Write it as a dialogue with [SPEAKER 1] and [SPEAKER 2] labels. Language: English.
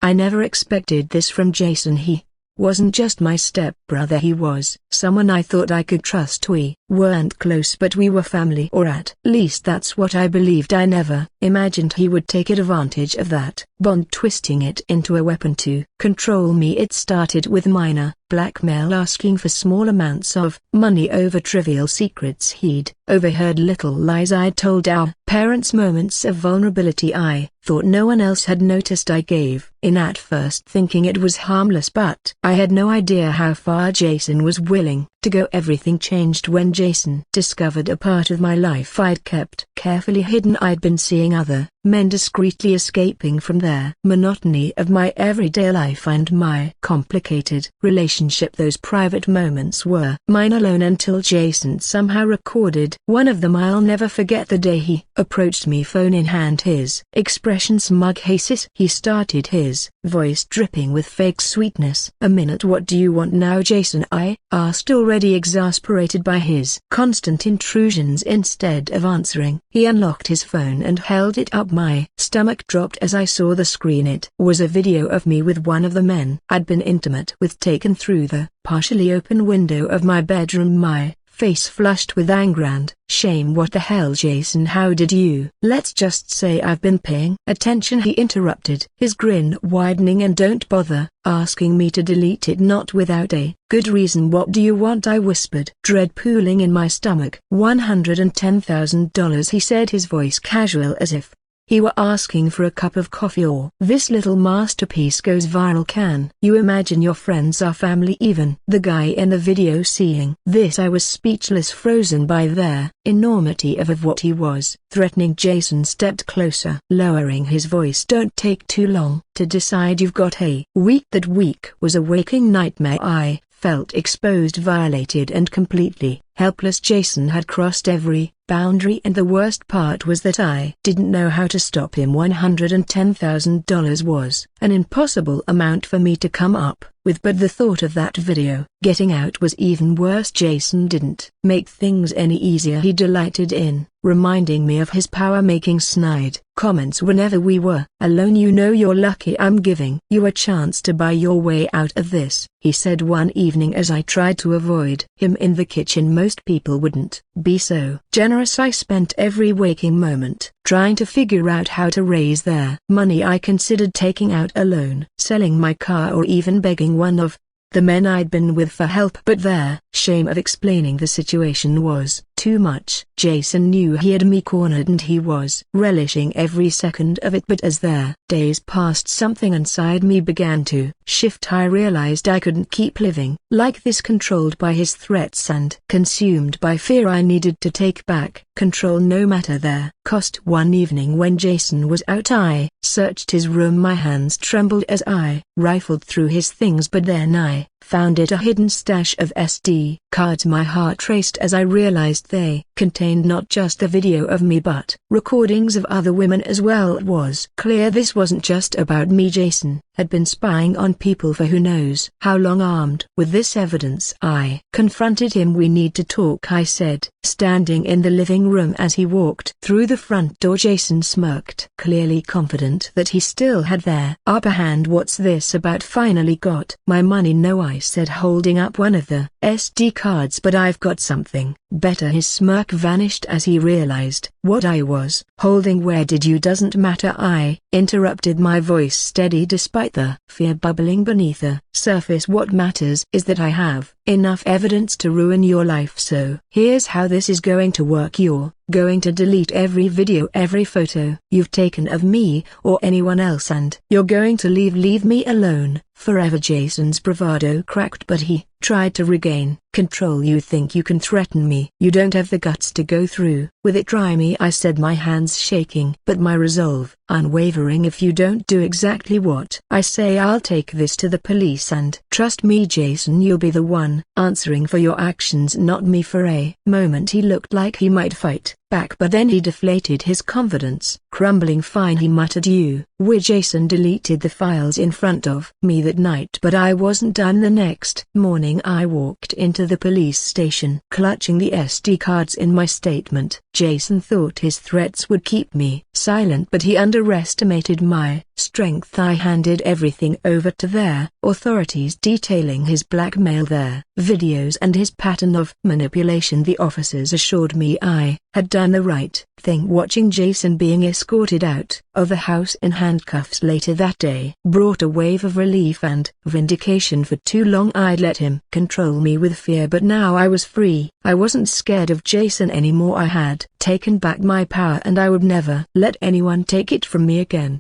[SPEAKER 1] I never expected this from Jason. He wasn't just my stepbrother, he was someone I thought I could trust. We weren't close, but we were family, or at least that's what I believed. I never imagined he would take advantage of that bond, twisting it into a weapon to control me. It started with minor blackmail, asking for small amounts of money over trivial secrets he'd overheard, little lies I'd told our parents, moments of vulnerability I thought no one else had noticed. I gave in at first, thinking it was harmless, but I had no idea how far Jason was willing to go. Everything changed when Jason discovered a part of my life I'd kept carefully hidden. I'd been seeing other men discreetly escaping from their monotony of my everyday life and my complicated relationship. Those private moments were mine alone until Jason somehow recorded one of them. I'll never forget the day he approached me, phone in hand, his expression smug. "Hey sis," he started, his voice dripping with fake sweetness. "A minute, what do you want now, Jason?" I asked, already exasperated by his constant intrusions. Instead of answering, he unlocked his phone and held it up. My stomach dropped as I saw the screen. It was a video of me with one of the men I'd been intimate with, taken through the partially open window of my bedroom. My face flushed with anger and shame. "What the hell, Jason? How did you?" "Let's just say I've been paying attention," he interrupted, his grin widening. "And don't bother asking me to delete it, not without a good reason." "What do you want?" I whispered, dread pooling in my stomach. $110,000, he said, his voice casual as if he were asking for a cup of coffee. "Or this little masterpiece goes viral. Can you imagine? Your friends are family." Even the guy in the video seeing this, I was speechless, frozen by their enormity of what he was threatening. Jason stepped closer, lowering his voice. "Don't take too long to decide. You've got a week." That week was a waking nightmare. I felt exposed, violated, and completely helpless. Jason had crossed every boundary, and the worst part was that I didn't know how to stop him. $110,000 was an impossible amount for me to come up with, but the thought of that video getting out was even worse. Jason didn't make things any easier. He delighted in reminding me of his power-making snide comments whenever we were alone. "You know you're lucky I'm giving you a chance to buy your way out of this," he said one evening as I tried to avoid him in the kitchen. "Most people wouldn't be so generous." I spent every waking moment trying to figure out how to raise their money. I considered taking out a loan, selling my car, or even begging one of the men I'd been with for help, but their shame of explaining the situation was too much. Jason knew he had me cornered, and he was relishing every second of it. But as their days passed, something inside me began to shift. I realized I couldn't keep living like this, controlled by his threats and consumed by fear. I needed to take back control, no matter their cost. One evening when Jason was out, I searched his room. My hands trembled as I rifled through his things, but then I found it a hidden stash of SD cards. My heart raced as I realized they contained not just the video of me but recordings of other women as well. It was clear this wasn't just about me. Jason had been spying on people for who knows how long. Armed with this evidence, I confronted him. "We need to talk," I said, standing in the living room as he walked through the front door. Jason smirked, clearly confident that he still had their upper hand. "What's this about? Finally got my money?" "No," I said, holding up one of the SD cards, "but I've got something better." His smirk vanished as he realized what I was holding. "Where did you?" "Doesn't matter," I interrupted, my voice steady despite the fear bubbling beneath the surface. "What matters is that I have enough evidence to ruin your life. So here's how this is going to work. You're going to delete every video, every photo you've taken of me or anyone else, and you're going to leave me alone forever." Jason's bravado cracked, but he tried to regain control. "You think you can threaten me? You don't have the guts to go through with it. Try me," I said, my hands shaking but my resolve unwavering. "If you don't do exactly what I say, I'll take this to the police, and trust me, Jason, you'll be the one answering for your actions, not me." For a moment he looked like he might fight back, but then he deflated his confidence. Crumbling fine, he muttered. Jason deleted the files in front of me that night, but I wasn't done. The next morning I walked into the police station clutching the SD cards in my statement. Jason thought his threats would keep me silent, but he underestimated my strength. I handed everything over to their authorities, detailing his blackmail, their videos, and his pattern of manipulation. The officers assured me I had done the right thing. Watching Jason being escorted out of the house in handcuffs later that day brought a wave of relief and vindication. For too long I'd let him control me with fear, but now I was free. I wasn't scared of Jason anymore. I had taken back my power, and I would never let anyone take it from me again.